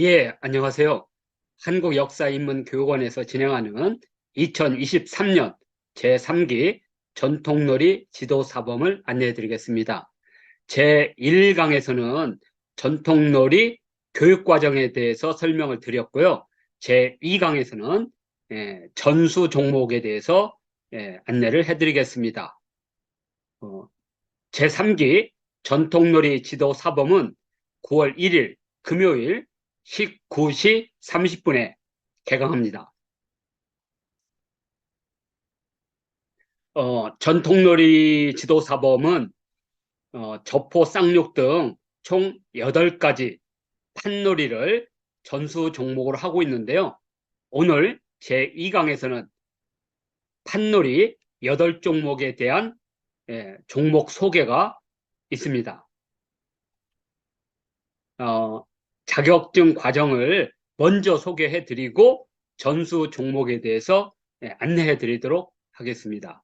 예, 안녕하세요. 한국역사인문교육원에서 진행하는 2023년 제3기 전통놀이 지도사범을 안내해 드리겠습니다. 제1강에서는 전통놀이 교육과정에 대해서 설명을 드렸고요. 제2강에서는 전수 종목에 대해서 안내를 해 드리겠습니다. 제3기 전통놀이 지도사범은 9월 1일 금요일 19시 30분에 개강합니다. 전통놀이 지도사범은 저포, 쌍욕 등 총 8가지 판놀이를 전수 종목으로 하고 있는데요. 오늘 제2강에서는 판놀이 8종목에 대한 종목 소개가 있습니다. 자격증 과정을 먼저 소개해 드리고 전수 종목에 대해서 안내해 드리도록 하겠습니다.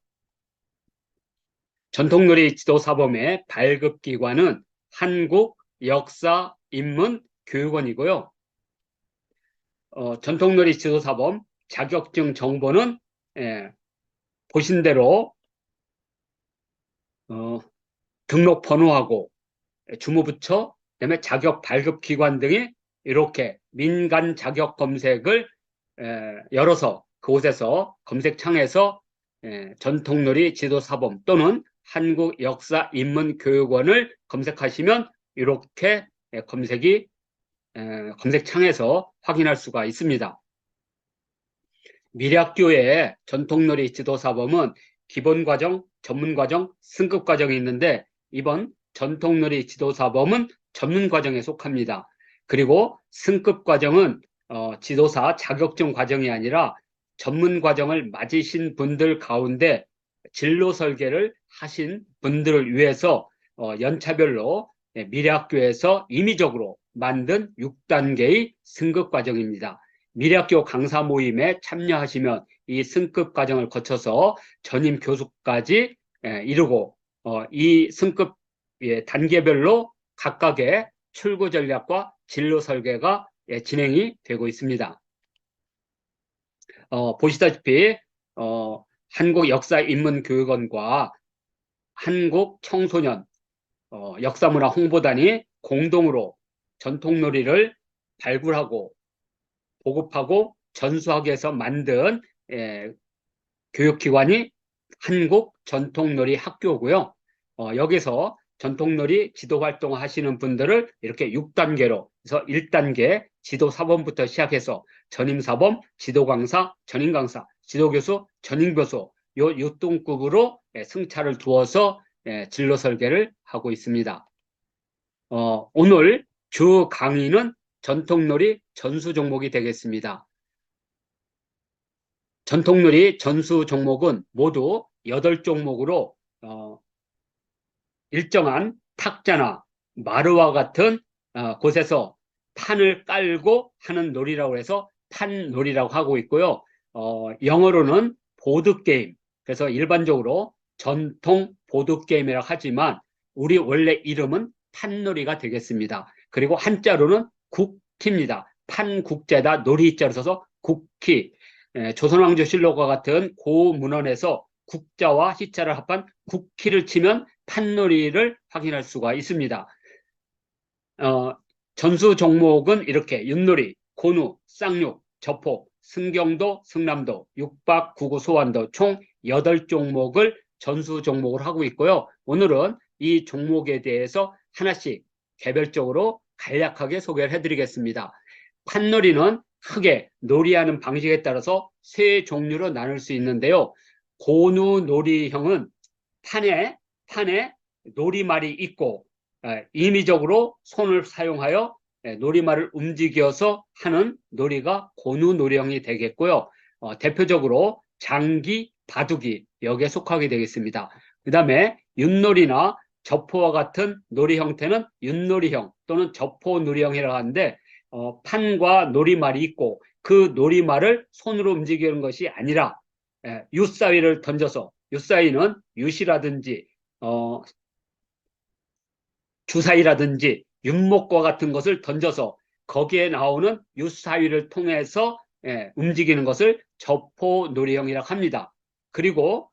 전통놀이 지도사범의 발급기관은 한국역사인문교육원이고요. 전통놀이 지도사범 자격증 정보는 보신 대로 등록 번호하고 주무부처, 그다음에 자격 발급기관 등이 이렇게 민간 자격 검색을 열어서 그곳에서 검색창에서 전통놀이 지도사범 또는 한국역사인문교육원을 검색하시면 이렇게 검색창에서 확인할 수가 있습니다. 미래학교의 전통놀이 지도사범은 기본과정, 전문과정, 승급과정이 있는데 이번 전통놀이 지도사범은 전문과정에 속합니다. 그리고 승급과정은 지도사 자격증 과정이 아니라 전문과정을 맞으신 분들 가운데 진로 설계를 하신 분들을 위해서 연차별로 미래학교에서 임의적으로 만든 6단계의 승급과정입니다. 미래학교 강사 모임에 참여하시면 이 승급 과정을 거쳐서 전임 교수까지 이루고 이 승급 단계별로 각각의 출구 전략과 진로 설계가 진행이 되고 있습니다. 보시다시피 한국역사인문교육원과 한국청소년 역사문화 홍보단이 공동으로 전통놀이를 발굴하고 보급하고 전수하기 위해서 만든 교육기관이 한국전통놀이 학교고요. 여기서 전통놀이 지도활동을 하시는 분들을 이렇게 6단계로 그래서 1단계 지도사범부터 시작해서 전임사범, 지도강사, 전임강사, 지도교수, 전임교수 요 6등급으로 승차를 두어서 진로 설계를 하고 있습니다. 오늘 주 강의는 전통놀이 전수 종목이 되겠습니다. 전통놀이 전수 종목은 모두 8종목으로 일정한 탁자나 마루와 같은 곳에서 판을 깔고 하는 놀이라고 해서 판놀이라고 하고 있고요. 영어로는 보드게임, 그래서 일반적으로 전통 보드게임이라고 하지만 우리 원래 이름은 판놀이가 되겠습니다. 그리고 한자로는 국키입니다. 판국제다 놀이자로 써서 국키. 조선왕조실록과 같은 고문헌에서 국자와 희자를 합한 국키를 치면 판놀이를 확인할 수가 있습니다. 전수 종목은 이렇게 윷놀이, 고누, 쌍육, 저포, 승경도, 승남도, 육박, 구구, 소환도 총 8종목을 전수 종목을 하고 있고요. 오늘은 이 종목에 대해서 하나씩 개별적으로 간략하게 소개를 해드리겠습니다. 판놀이는 크게 놀이하는 방식에 따라서 세 종류로 나눌 수 있는데요. 고누 놀이형은 판에 놀이말이 있고 임의적으로 손을 사용하여 놀이말을 움직여서 하는 놀이가 고누 놀이형이 되겠고요. 대표적으로 장기, 바둑이 여기에 속하게 되겠습니다. 그 다음에 윷놀이나 저포와 같은 놀이 형태는 윷놀이형 또는 저포 놀이형이라고 하는데 판과 놀이말이 있고 그 놀이말을 손으로 움직이는 것이 아니라 윷사위를 던져서 윷사위는 윷이라든지 주사위라든지 윷목과 같은 것을 던져서 거기에 나오는 유사위를 통해서 움직이는 것을 저포놀이형이라고 합니다. 그리고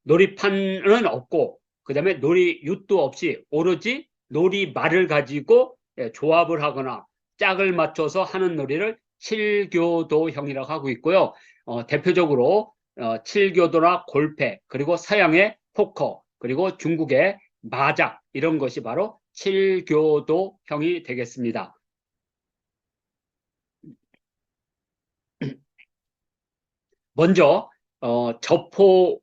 놀이판은 없고 그 다음에 놀이윷도 없이 오로지 놀이말을 가지고 조합을 하거나 짝을 맞춰서 하는 놀이를 칠교도형이라고 하고 있고요. 대표적으로 칠교도나 골패, 그리고 서양의 포커, 그리고 중국의 마작, 이런 것이 바로 칠교도형이 되겠습니다. 먼저 저포놀이는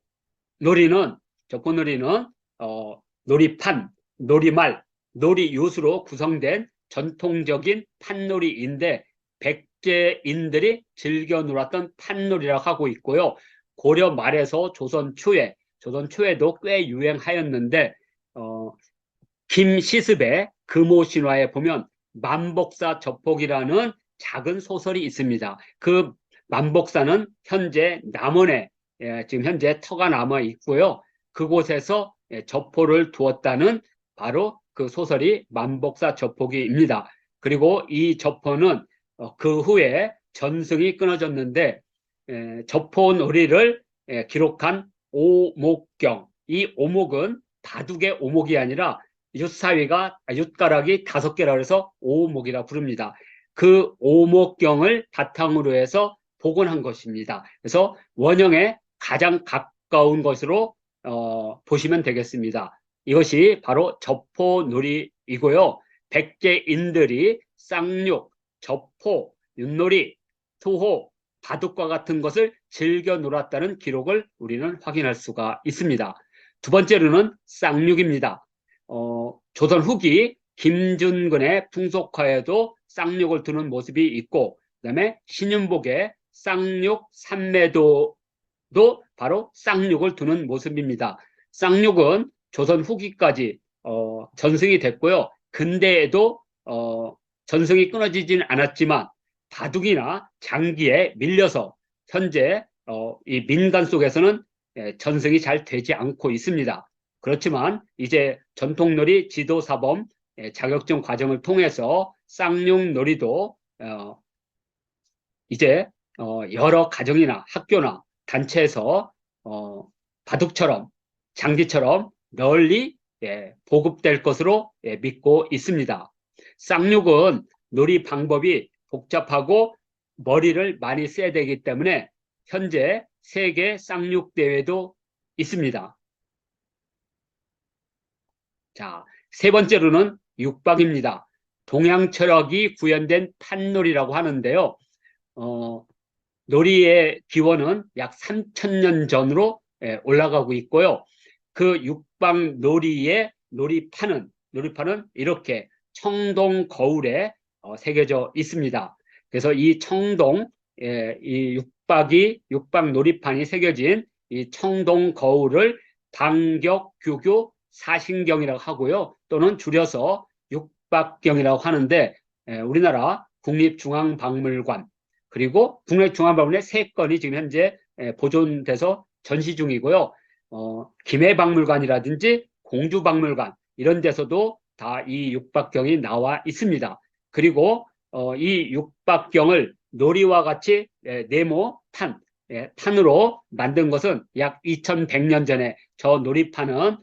놀이판, 놀이말, 놀이요수로 구성된 전통적인 판놀이인데 백제인들이 즐겨 놀았던 판놀이라고 하고 있고요. 고려 말에서 조선 초에도 꽤 유행하였는데 김시습의 금오신화에 보면 만복사 저폭이라는 작은 소설이 있습니다. 그 만복사는 현재 남원에 지금 현재 터가 남아 있고요. 그곳에서 저포를 두었다는 바로 그 소설이 만복사 저폭이입니다. 그리고 이 저포는 그 후에 전승이 끊어졌는데 저포놀이를 기록한 오목경, 이 오목은 바둑의 오목이 아니라 윷가락이 5개라 해서 오목이라 부릅니다. 그 오목경을 바탕으로 해서 복원한 것입니다. 그래서 원형에 가장 가까운 것으로 보시면 되겠습니다. 이것이 바로 저포놀이이고요. 백제인들이 쌍육, 저포, 윷놀이, 투호, 바둑과 같은 것을 즐겨 놀았다는 기록을 우리는 확인할 수가 있습니다. 두 번째로는 쌍육입니다. 조선 후기 김준근의 풍속화에도 쌍육을 두는 모습이 있고, 그 다음에 신윤복의 쌍육 삼매도도 바로 쌍육을 두는 모습입니다. 쌍육은 조선 후기까지 전승이 됐고요. 근대에도 전승이 끊어지진 않았지만 바둑이나 장기에 밀려서 현재 이 민간 속에서는 전승이 잘 되지 않고 있습니다. 그렇지만 이제 전통놀이 지도사범 자격증 과정을 통해서 쌍용놀이도 이제 여러 가정이나 학교나 단체에서 바둑처럼 장기처럼 널리 보급될 것으로 믿고 있습니다. 쌍육은 놀이 방법이 복잡하고 머리를 많이 써야 되기 때문에 현재 세계 쌍육 대회도 있습니다. 자, 세 번째로는 육박입니다. 동양 철학이 구현된 판놀이라고 하는데요. 놀이의 기원은 약 3,000년 전으로 올라가고 있고요. 그 육박 놀이의 놀이판은 이렇게 청동 거울에 새겨져 있습니다. 그래서 이 청동, 이 육박 놀이판이 새겨진 이 청동 거울을 방격규교 사신경이라고 하고요. 또는 줄여서 육박경이라고 하는데 우리나라 국립중앙박물관 그리고 국립중앙박물관에 3건이 지금 현재 보존돼서 전시 중이고요. 김해박물관이라든지 공주박물관 이런 데서도 다 이 육박경이 나와 있습니다. 그리고 이 육박경을 놀이와 같이 판으로 만든 것은 약 2100년 전에 저 놀이판은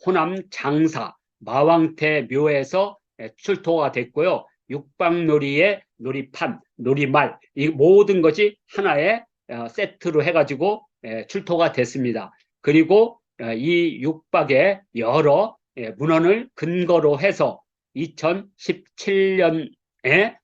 호남 장사 마왕태 묘에서 출토가 됐고요. 육박놀이의 놀이판, 놀이말 이 모든 것이 하나의 세트로 해가지고 출토가 됐습니다. 그리고 이 육박의 여러 문헌을 근거로 해서 2017년에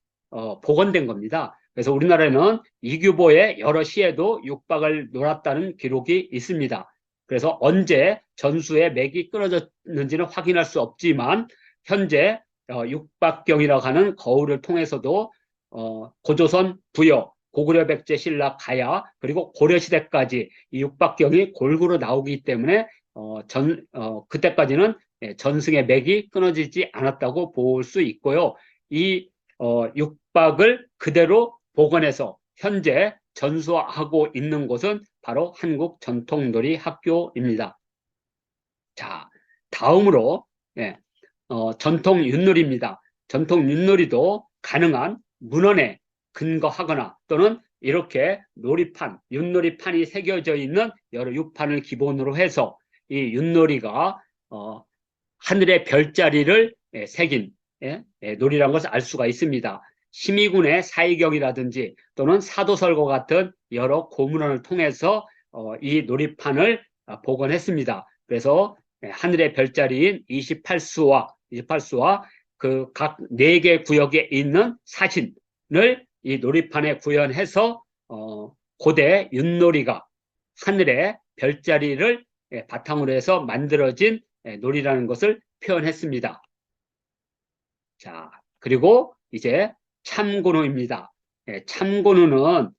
복원된 겁니다. 그래서 우리나라에는 이규보의 여러 시에도 육박을 놀았다는 기록이 있습니다. 그래서 언제 전수의 맥이 끊어졌는지는 확인할 수 없지만 현재 육박경이라고 하는 거울을 통해서도 고조선 부여, 고구려 백제 신라 가야 그리고 고려시대까지 이 육박경이 골고루 나오기 때문에 그때까지는 전승의 맥이 끊어지지 않았다고 볼 수 있고요. 이 육박을 그대로 복원해서 현재 전수하고 있는 곳은 바로 한국전통놀이 학교입니다. 자, 다음으로 전통 윷놀이입니다. 전통 윷놀이도 가능한 문헌에 근거하거나 또는 이렇게 놀이판, 윷놀이판이 새겨져 있는 여러 유판을 기본으로 해서 이 윷놀이가 하늘의 별자리를 새긴 놀이라는 것을 알 수가 있습니다. 심의군의 사의경이라든지 또는 사도설과 같은 여러 고문원을 통해서 이 놀이판을 복원했습니다. 그래서 하늘의 별자리인 28수와 그 각 4개 구역에 있는 사진을 이 놀이판에 구현해서 고대 윷놀이가 하늘의 별자리를 바탕으로 해서 만들어진 놀이라는 것을 표현했습니다. 자, 그리고 이제 참고노입니다. 참고노는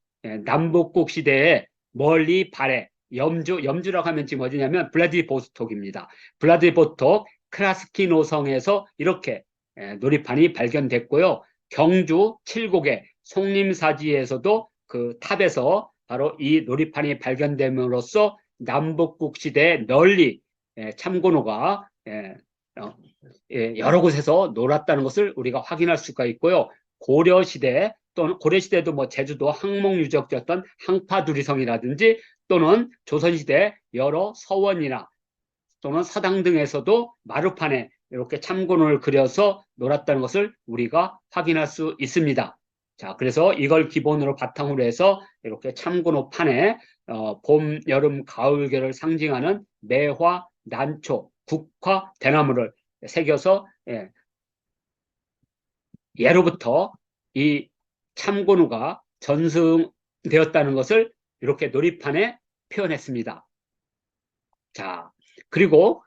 남북국 시대에 멀리 발해 염주라고 하면 지금 어디냐면 블라디보스톡입니다. 블라디보스톡 크라스키 노성에서 이렇게 놀이판이 발견됐고요. 경주 칠곡의 송림사지에서도 그 탑에서 바로 이 놀이판이 발견됨으로써 남북국 시대에 널리 참고노가 여러 곳에서 놀았다는 것을 우리가 확인할 수가 있고요. 고려시대 또는 고려시대도 뭐 제주도 항목유적지였던 항파두리성이라든지 또는 조선시대 여러 서원이나 또는 서당 등에서도 마루판에 이렇게 참고노를 그려서 놀았다는 것을 우리가 확인할 수 있습니다. 자, 그래서 이걸 기본으로 바탕으로 해서 이렇게 참고노판에 봄, 여름, 가을계를 상징하는 매화, 난초, 국화, 대나무를 새겨서 예로부터 이 참고노가 전승되었다는 것을 이렇게 놀이판에 표현했습니다. 자, 그리고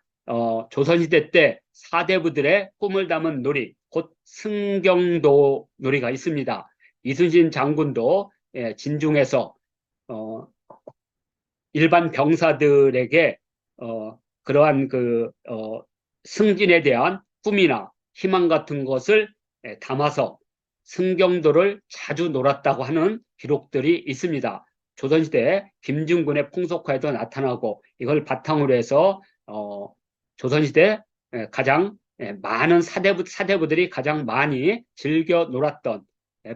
조선시대 때 사대부들의 꿈을 담은 놀이, 곧 승경도 놀이가 있습니다. 이순신 장군도 진중에서 일반 병사들에게 그러한 승진에 대한 꿈이나 희망 같은 것을 담아서 승경도를 자주 놀았다고 하는 기록들이 있습니다. 조선시대 김중군의 풍속화에도 나타나고 이걸 바탕으로 해서 조선시대 가장 많은 사대부들이 가장 많이 즐겨 놀았던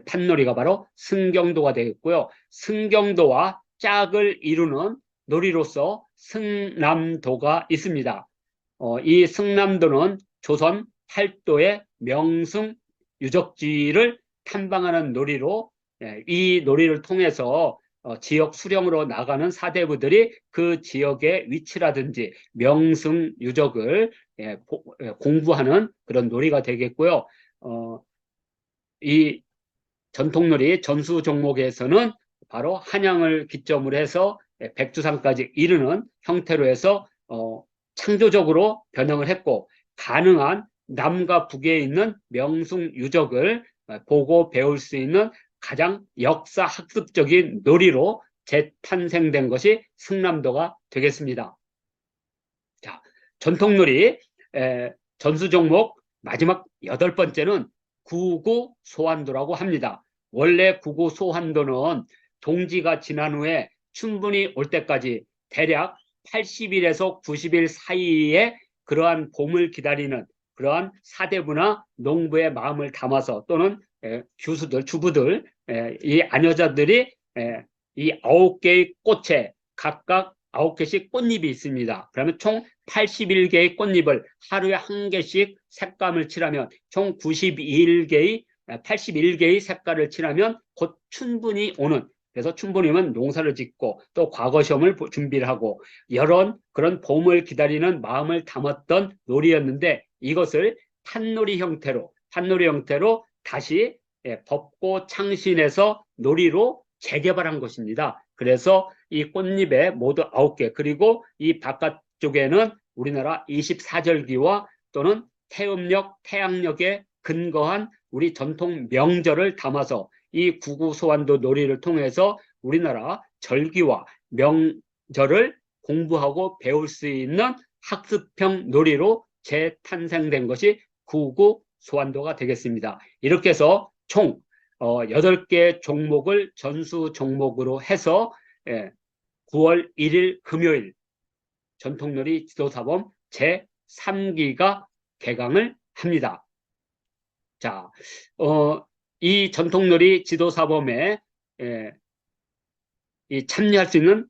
판놀이가 바로 승경도가 되겠고요. 승경도와 짝을 이루는 놀이로서 승남도가 있습니다. 이 승남도는 조선 팔도의 명승 유적지를 탐방하는 놀이로 이 놀이를 통해서 지역 수령으로 나가는 사대부들이 그 지역의 위치라든지 명승 유적을 공부하는 그런 놀이가 되겠고요. 이 전통놀이 전수 종목에서는 바로 한양을 기점으로 해서 백두산까지 이르는 형태로 해서 창조적으로 변형을 했고 가능한 남과 북에 있는 명승 유적을 보고 배울 수 있는 가장 역사 학습적인 놀이로 재탄생된 것이 승남도가 되겠습니다. 자, 전통놀이 전수 종목 마지막 8번째는 구구 소환도라고 합니다. 원래 구구 소환도는 동지가 지난 후에 춘분이 올 때까지 대략 80일에서 90일 사이에 그러한 봄을 기다리는 그러한 사대부나 농부의 마음을 담아서 또는 주부들, 이 아녀자들이 이 9개의 꽃에 각각 9개씩 꽃잎이 있습니다. 그러면 총 81개의 꽃잎을 하루에 1개씩 색감을 칠하면 총 81개의 색깔을 칠하면 곧 춘분이 오는, 그래서 춘분이면 농사를 짓고 또 과거 시험을 준비를 하고 그런 봄을 기다리는 마음을 담았던 놀이였는데 이것을 판놀이 형태로 다시 법고 창신해서 놀이로 재개발한 것입니다. 그래서 이 꽃잎에 모두 9개 그리고 이 바깥쪽에는 우리나라 24절기와 또는 태음력, 태양력에 근거한 우리 전통 명절을 담아서 이 구구소환도 놀이를 통해서 우리나라 절기와 명절을 공부하고 배울 수 있는 학습형 놀이로 재탄생된 것이 구구소환도가 되겠습니다. 이렇게 해서 총 8개 종목을 전수 종목으로 해서 9월 1일 금요일 전통놀이 지도사범 제3기가 개강을 합니다. 자, 이 전통놀이 지도사범에 이 참여할 수 있는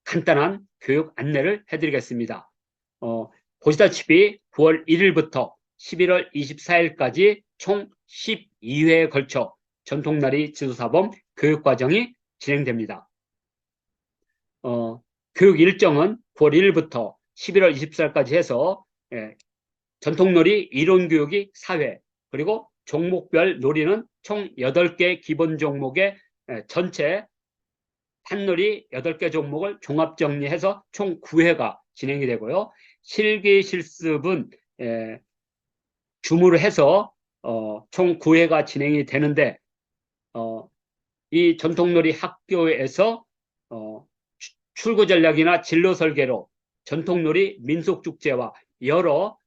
간단한 교육 안내를 해드리겠습니다. 보시다시피 9월 1일부터 11월 24일까지 총 12회에 걸쳐 전통놀이 지도사범 교육과정이 진행됩니다. 교육 일정은 9월 1일부터 11월 24일까지 해서 전통놀이 이론교육이 4회, 그리고 종목별 놀이는 총 8개 기본 종목의 전체 판놀이 8개 종목을 종합 정리해서 총 9회가 진행이 되고요. 실기 실습은 줌으로 해서 총 9회가 진행이 되는데 이 전통놀이 학교에서 출구 전략이나 진로 설계로 전통놀이 민속축제와 여러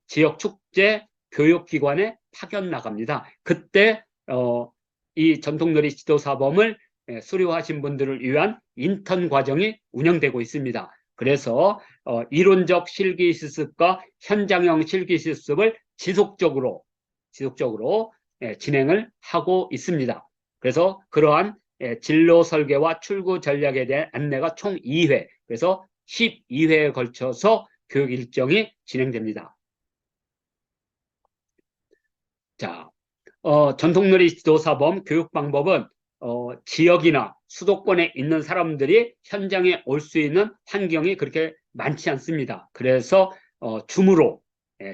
지역 축제 교육기관에 파견 나갑니다. 그때 이 전통놀이 지도사범을 수료하신 분들을 위한 인턴 과정이 운영되고 있습니다. 그래서 이론적 실기 실습과 현장형 실기 실습을 지속적으로 진행을 하고 있습니다. 그래서 그러한 진로 설계와 출구 전략에 대한 안내가 총 2회, 그래서 12회에 걸쳐서 교육 일정이 진행됩니다. 자, 전통놀이 지도사범 교육 방법은 지역이나 수도권에 있는 사람들이 현장에 올 수 있는 환경이 그렇게 많지 않습니다. 그래서 줌으로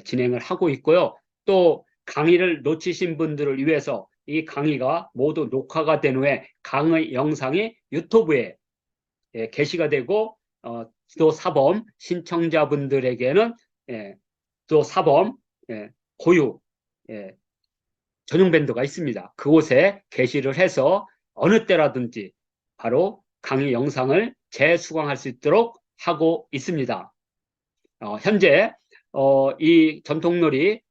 진행을 하고 있고요. 또 강의를 놓치신 분들을 위해서 이 강의가 모두 녹화가 된 후에 강의 영상이 유튜브에 게시가 되고 지도사범 신청자분들에게는 지도사범 고유 전용 밴드가 있습니다. 그곳에 게시를 해서 어느 때라든지 바로 강의 영상을 재수강할 수 있도록 하고 있습니다. 현재 이 전통놀이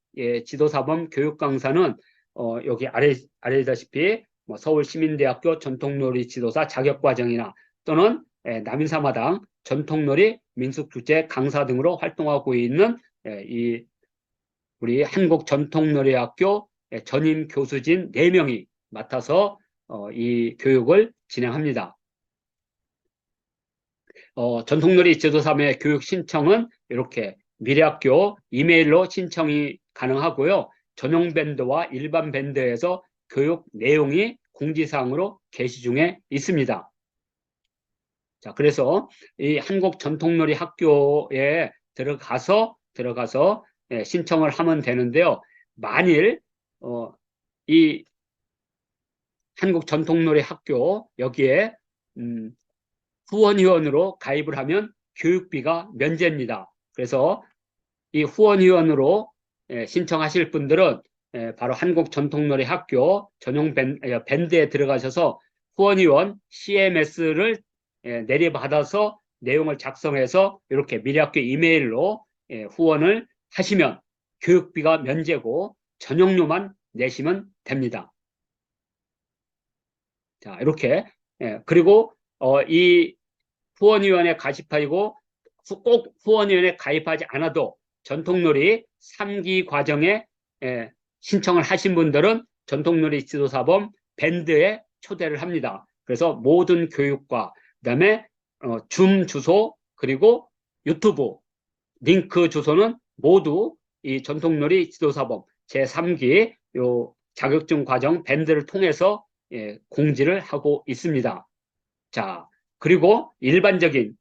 지도사범 교육 강사는 여기 아래다시피 서울시민대학교 전통놀이 지도사 자격과정이나 또는 남인사마당 전통놀이 민속축제 강사 등으로 활동하고 있는 우리 한국전통놀이학교 전임 교수진 4명이 맡아서 이 교육을 진행합니다. 전통놀이 지도사범의 교육 신청은 이렇게 미래학교 이메일로 신청이 가능하고요. 전용 밴드와 일반 밴드에서 교육 내용이 공지사항으로 게시 중에 있습니다. 자, 그래서 이 한국전통놀이 학교에 들어가서 신청을 하면 되는데요. 만일 이 한국전통놀이 학교 여기에 후원위원으로 가입을 하면 교육비가 면제입니다. 그래서 이 후원위원으로 신청하실 분들은 바로 한국전통놀이 학교 전용 밴드에 들어가셔서 후원위원 CMS를 내려받아서 내용을 작성해서 이렇게 미래학교 이메일로 후원을 하시면 교육비가 면제고 전용료만 내시면 됩니다. 자, 이렇게 그리고 이 후원위원회 가입하고 꼭 후원위원회 가입하지 않아도 전통놀이 3기 과정에 신청을 하신 분들은 전통놀이 지도사범 밴드에 초대를 합니다. 그래서 모든 교육과 그다음에 줌 주소 그리고 유튜브 링크 주소는 모두 이 전통놀이 지도사범 제3기 요 자격증 과정 밴드를 통해서 공지를 하고 있습니다. 자, 그리고 일반적인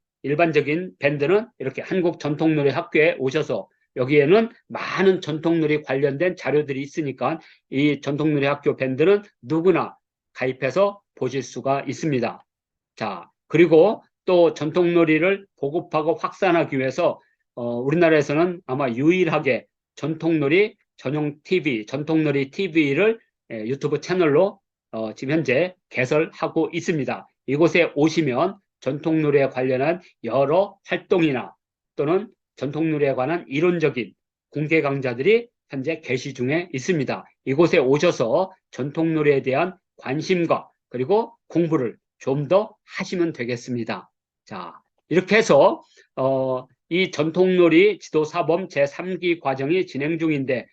밴드는 이렇게 한국전통놀이 학교에 오셔서 여기에는 많은 전통놀이 관련된 자료들이 있으니까 이 전통놀이 학교 밴드는 누구나 가입해서 보실 수가 있습니다. 자, 그리고 또 전통놀이를 보급하고 확산하기 위해서 우리나라에서는 아마 유일하게 전통놀이 전용 TV, 전통놀이 TV를 유튜브 채널로 지금 현재 개설하고 있습니다. 이곳에 오시면 전통놀이에 관련한 여러 활동이나 또는 전통놀이에 관한 이론적인 공개 강좌들이 현재 개시 중에 있습니다. 이곳에 오셔서 전통놀이에 대한 관심과 그리고 공부를 좀 더 하시면 되겠습니다. 자, 이렇게 해서 이 전통놀이 지도사범 제3기 과정이 진행 중인데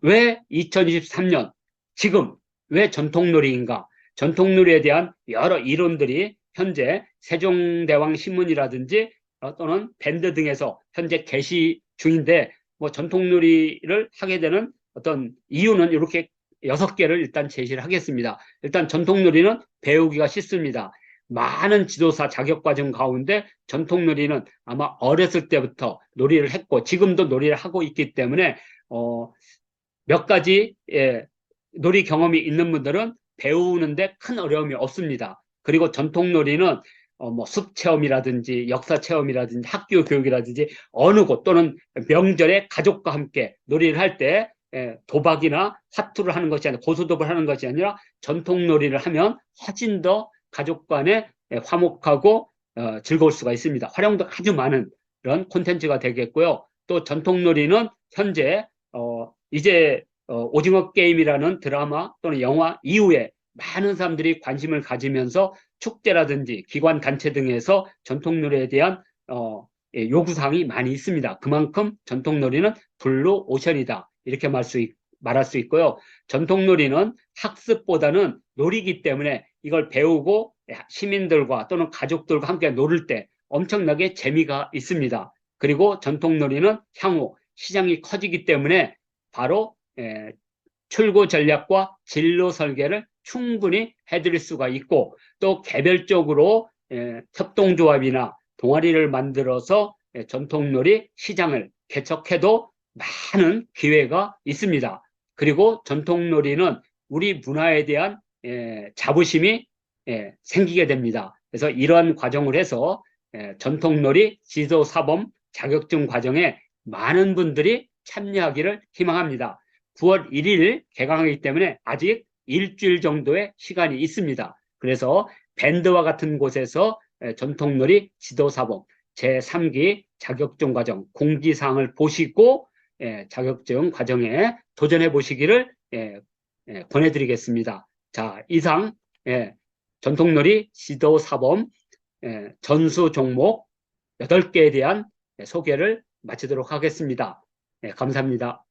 왜 2023년 지금 왜 전통놀이인가? 전통놀이에 대한 여러 이론들이 현재 세종대왕 신문이라든지 또는 밴드 등에서 현재 게시 중인데, 뭐 전통놀이를 하게 되는 어떤 이유는 이렇게 6개를 일단 제시를 하겠습니다. 일단 전통놀이는 배우기가 쉽습니다. 많은 지도사 자격과정 가운데 전통놀이는 아마 어렸을 때부터 놀이를 했고 지금도 놀이를 하고 있기 때문에 몇 가지 놀이 경험이 있는 분들은 배우는데 큰 어려움이 없습니다. 그리고 전통놀이는 뭐 숲 체험이라든지 역사 체험이라든지 학교 교육이라든지 어느 곳 또는 명절에 가족과 함께 놀이를 할 때 도박이나 사투를 하는 것이 아니라 고소도박을 하는 것이 아니라 전통놀이를 하면 훨씬 더 가족 간에 화목하고 즐거울 수가 있습니다. 활용도 아주 많은 그런 콘텐츠가 되겠고요. 또 전통놀이는 현재 이제 오징어 게임이라는 드라마 또는 영화 이후에 많은 사람들이 관심을 가지면서 축제라든지 기관 단체 등에서 전통놀이에 대한 요구사항이 많이 있습니다. 그만큼 전통놀이는 블루 오션이다 이렇게 말할 수 있고요. 전통놀이는 학습보다는 놀이기 때문에 이걸 배우고 시민들과 또는 가족들과 함께 놀을 때 엄청나게 재미가 있습니다. 그리고 전통놀이는 향후 시장이 커지기 때문에 바로 출고 전략과 진로 설계를 충분히 해드릴 수가 있고 또 개별적으로 협동조합이나 동아리를 만들어서 전통놀이 시장을 개척해도 많은 기회가 있습니다. 그리고 전통놀이는 우리 문화에 대한 자부심이 생기게 됩니다. 그래서 이러한 과정을 해서 전통놀이 지도사범 자격증 과정에 많은 분들이 참여하기를 희망합니다. 9월 1일 개강하기 때문에 아직 일주일 정도의 시간이 있습니다. 그래서 밴드와 같은 곳에서 전통놀이 지도사범 제3기 자격증 과정 공지사항을 보시고 자격증 과정에 도전해 보시기를 권해드리겠습니다. 자, 이상 전통놀이 지도사범 전수 종목 8개에 대한 소개를 마치도록 하겠습니다. 감사합니다.